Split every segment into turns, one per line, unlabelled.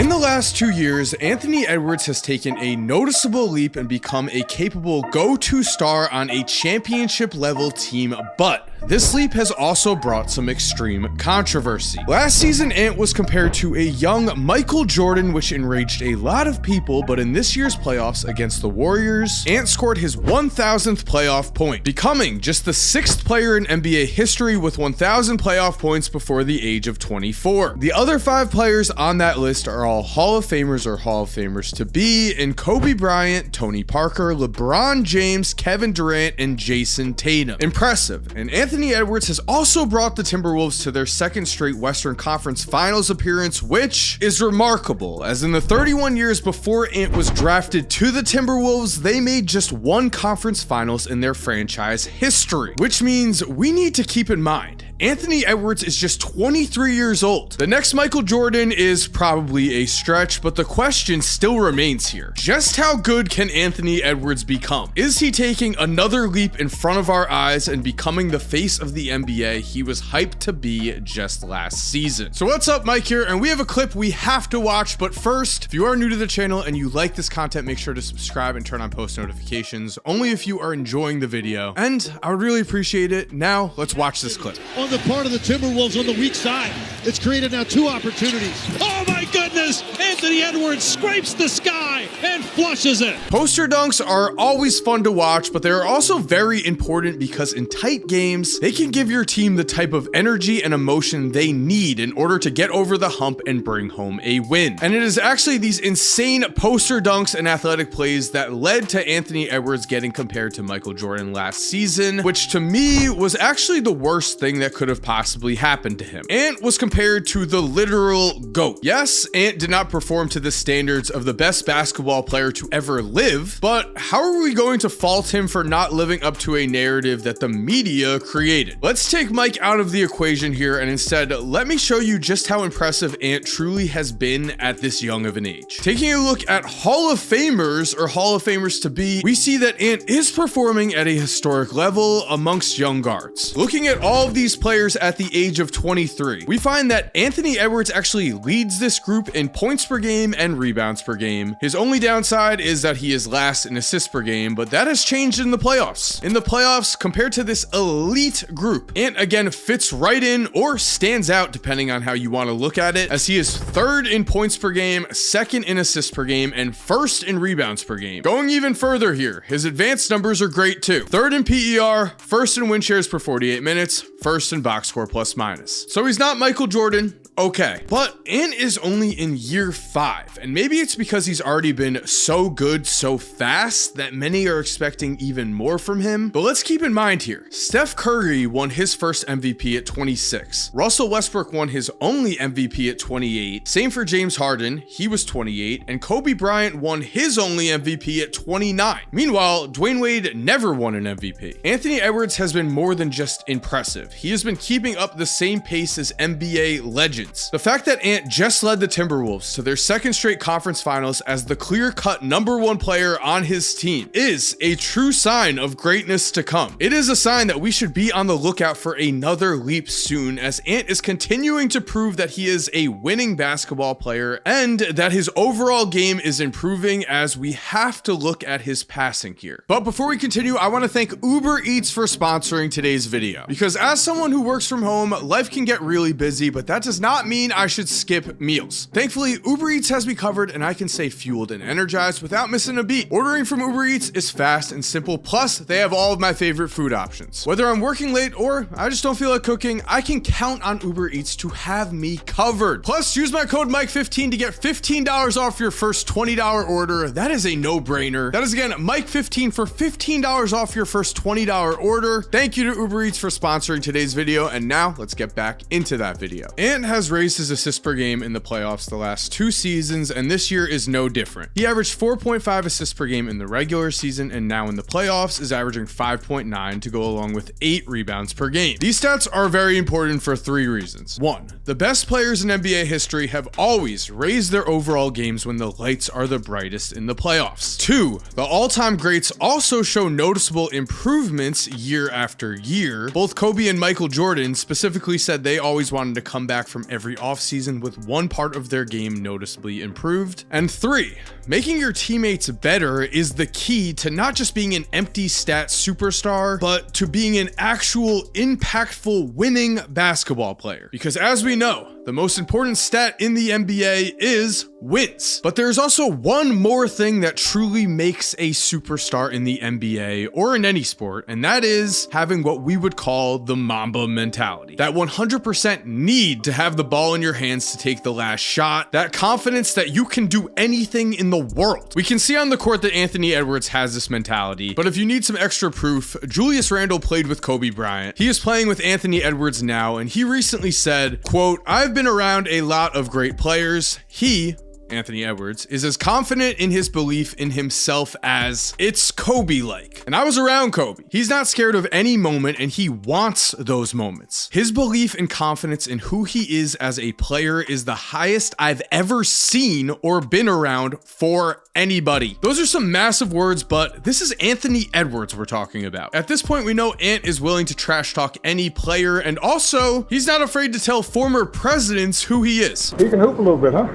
In the last 2 years, Anthony Edwards has taken a noticeable leap and become a capable go-to star on a championship-level team, but this leap has also brought some extreme controversy. Last season, Ant was compared to a young Michael Jordan, which enraged a lot of people, but in this year's playoffs against the Warriors, Ant scored his 1,000th playoff point, becoming just the 6th player in NBA history with 1,000 playoff points before the age of 24. The other 5 players on that list are all Hall of Famers or Hall of Famers to be in Kobe Bryant, Tony Parker, LeBron James, Kevin Durant, and Jason Tatum. Impressive. And Anthony Edwards has also brought the Timberwolves to their 2nd straight Western Conference Finals appearance, which is remarkable, as in the 31 years before Ant was drafted to the Timberwolves, they made just 1 conference finals in their franchise history, which means we need to keep in mind Anthony Edwards is just 23 years old. The next Michael Jordan is probably a stretch, but the question still remains here. Just how good can Anthony Edwards become? Is he taking another leap in front of our eyes and becoming the face of the NBA he was hyped to be just last season? So what's up, Mike here, and we have a clip we have to watch, but first, if you are new to the channel and you like this content, make sure to subscribe and turn on post notifications, only if you are enjoying the video, and I would really appreciate it. Now, let's watch this clip.
On the part of the Timberwolves on the weak side. It's created now 2 opportunities. Oh my goodness! Anthony Edwards scrapes the sky and flushes it.
Poster dunks are always fun to watch, but they're also very important because in tight games, they can give your team the type of energy and emotion they need in order to get over the hump and bring home a win. And it is actually these insane poster dunks and athletic plays that led to Anthony Edwards getting compared to Michael Jordan last season, which to me was actually the worst thing that could have possibly happened to him. Ant was compared to the literal GOAT. Yes, Ant did not perform to the standards of the best basketball player to ever live, but how are we going to fault him for not living up to a narrative that the media created? Let's take Mike out of the equation here and instead let me show you just how impressive Ant truly has been at this young of an age. Taking a look at Hall of Famers or Hall of Famers to be, we see that Ant is performing at a historic level amongst young guards. Looking at all of these players at the age of 23, we find that Anthony Edwards actually leads this group in points per game and rebounds per game. His only downside is that he is last in assists per game, but that has changed in the playoffs. In the playoffs, compared to this elite group, Ant again fits right in or stands out depending on how you want to look at it, as he is 3rd in points per game, 2nd in assists per game, and 1st in rebounds per game. Going even further here, his advanced numbers are great too. 3rd in PER, 1st in win shares per 48 minutes, 1st in box score plus minus. So he's not Michael Jordan, okay, but Ant is only in year 5, and maybe it's because he's already been so good so fast that many are expecting even more from him. But let's keep in mind here, Steph Curry won his first MVP at 26. Russell Westbrook won his only MVP at 28. Same for James Harden, he was 28, and Kobe Bryant won his only MVP at 29. Meanwhile, Dwayne Wade never won an MVP. Anthony Edwards has been more than just impressive. He has been keeping up the same pace as NBA legends. The fact that Ant just led the Timberwolves to their 2nd straight conference finals as the clear-cut #1 player on his team is a true sign of greatness to come. It is a sign that we should be on the lookout for another leap soon, as Ant is continuing to prove that he is a winning basketball player and that his overall game is improving, as we have to look at his passing here. But before we continue, I want to thank Uber Eats for sponsoring today's video, because as someone who works from home, life can get really busy, but that does not mean I should skip meals. Thankfully, Uber Eats has me covered and I can stay fueled and energized without missing a beat. Ordering from Uber Eats is fast and simple, plus they have all of my favorite food options. Whether I'm working late or I just don't feel like cooking, I can count on Uber Eats to have me covered. Plus, use my code Mike15 to get $15 off your first $20 order. That is a no-brainer. That is again Mike15 for $15 off your first $20 order. Thank you to Uber Eats for sponsoring today's video, and now let's get back into that video. Ant has raised his assists per game in the playoffs the last 2 seasons, and this year is no different. He averaged 4.5 assists per game in the regular season, and now in the playoffs is averaging 5.9 to go along with 8 rebounds per game. These stats are very important for 3 reasons. 1, the best players in NBA history have always raised their overall games when the lights are the brightest in the playoffs. 2, the all-time greats also show noticeable improvements year after year. Both Kobe and Michael Jordan specifically said they always wanted to come back from every offseason with one part of their game noticeably improved. And 3, making your teammates better is the key to not just being an empty stat superstar, but to being an actual impactful winning basketball player. Because as we know, the most important stat in the NBA is wins. But there's also one more thing that truly makes a superstar in the NBA or in any sport, and that is having what we would call the Mamba mentality. That 100% need to have the ball in your hands to take the last shot, that confidence that you can do anything in the world. We can see on the court that Anthony Edwards has this mentality, but if you need some extra proof, Julius Randle played with Kobe Bryant. He is playing with Anthony Edwards now, and he recently said, quote, "I've been around a lot of great players. He," Anthony Edwards, "is as confident in his belief in himself as it's Kobe-like. And I was around Kobe. He's not scared of any moment and he wants those moments. His belief and confidence in who he is as a player is the highest I've ever seen or been around for anybody." Those are some massive words, but this is Anthony Edwards we're talking about. At this point, we know Ant is willing to trash talk any player, and also he's not afraid to tell former presidents who he is.
He can hoop a little bit, huh?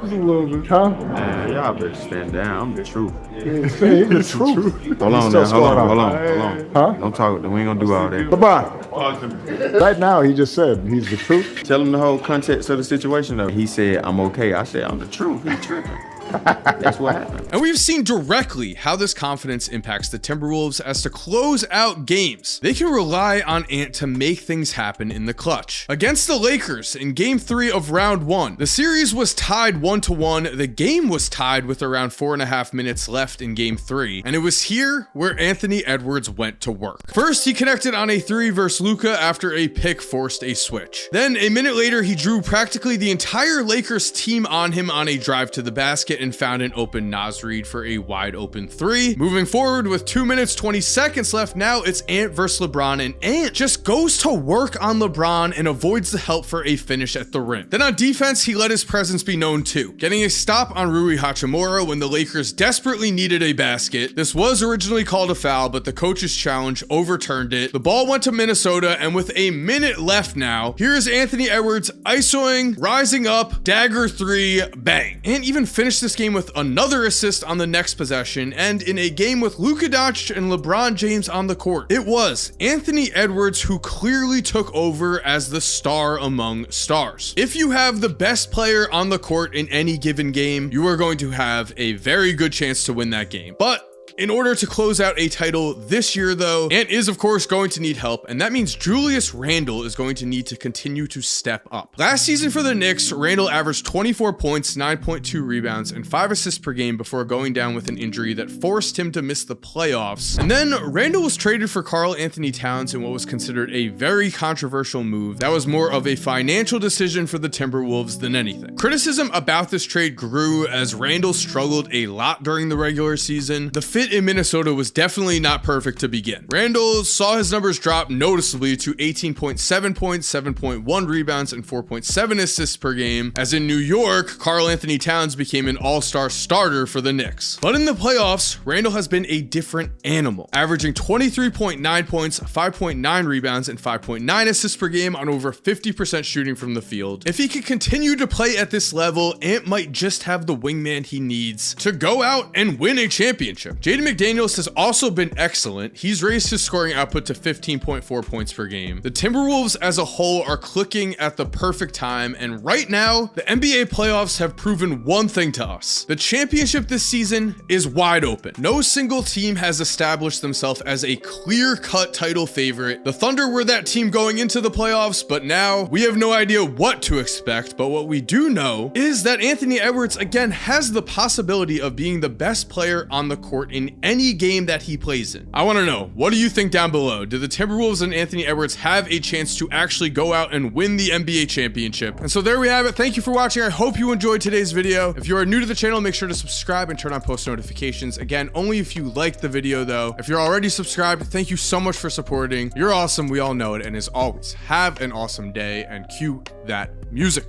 Just a little bit, huh?
Man, y'all better stand down. I'm the truth.
He's the truth.
Hold on now. Hold on.
Huh?
Don't talk. We ain't gonna do all that.
LeBron. Right now, he just said he's the truth.
Tell him the whole context of the situation though. He said, "I'm okay." I said, "I'm the truth." He tripping. That's what happened.
And we've seen directly how this confidence impacts the Timberwolves as to close out games. They can rely on Ant to make things happen in the clutch. Against the Lakers in game 3 of round 1, the series was tied 1-1. The game was tied with around 4.5 minutes left in game 3. And it was here where Anthony Edwards went to work. First, he connected on a 3 versus Luka after a pick forced a switch. Then a minute later, he drew practically the entire Lakers team on him on a drive to the basket and found an open Naz Reid for a wide open 3. Moving forward with 2 minutes 20 seconds left, now it's Ant versus LeBron, and Ant just goes to work on LeBron and avoids the help for a finish at the rim. Then on defense, he let his presence be known too, getting a stop on Rui Hachimura when the Lakers desperately needed a basket. This was originally called a foul, but the coach's challenge overturned it. The ball went to Minnesota, and with a minute left now, here's Anthony Edwards isoing, rising up, dagger 3, bang. Ant even finished this game with another assist on the next possession, and in a game with Luka Doncic and LeBron James on the court, it was Anthony Edwards who clearly took over as the star among stars. If you have the best player on the court in any given game, you are going to have a very good chance to win that game. But in order to close out a title this year though, Ant is of course going to need help, and that means Julius Randle is going to need to continue to step up. Last season for the Knicks, Randle averaged 24 points, 9.2 rebounds, and 5 assists per game before going down with an injury that forced him to miss the playoffs. And then Randle was traded for Karl Anthony Towns in what was considered a very controversial move that was more of a financial decision for the Timberwolves than anything. Criticism about this trade grew as Randle struggled a lot during the regular season. The fit in Minnesota was definitely not perfect to begin. Randle saw his numbers drop noticeably to 18.7 points, 7.1 rebounds, and 4.7 assists per game, as in New York, Karl Anthony Towns became an all-star starter for the Knicks. But in the playoffs, Randle has been a different animal, averaging 23.9 points, 5.9 rebounds, and 5.9 assists per game on over 50% shooting from the field. If he could continue to play at this level, Ant might just have the wingman he needs to go out and win a championship. Jaden McDaniels has also been excellent. He's raised his scoring output to 15.4 points per game. The Timberwolves as a whole are clicking at the perfect time, and right now, the NBA playoffs have proven one thing to us. The championship this season is wide open. No single team has established themselves as a clear-cut title favorite. The Thunder were that team going into the playoffs, but now we have no idea what to expect. But what we do know is that Anthony Edwards again has the possibility of being the best player on the court in any game that he plays in. I want to know, what do you think down below? Do the Timberwolves and Anthony Edwards have a chance to actually go out and win the NBA championship? And so there we have it. Thank you for watching. I hope you enjoyed today's video. If you are new to the channel, make sure to subscribe and turn on post notifications. Again, only if you liked the video though. If you're already subscribed, thank you so much for supporting. You're awesome. We all know it. And as always, have an awesome day, and cue that music.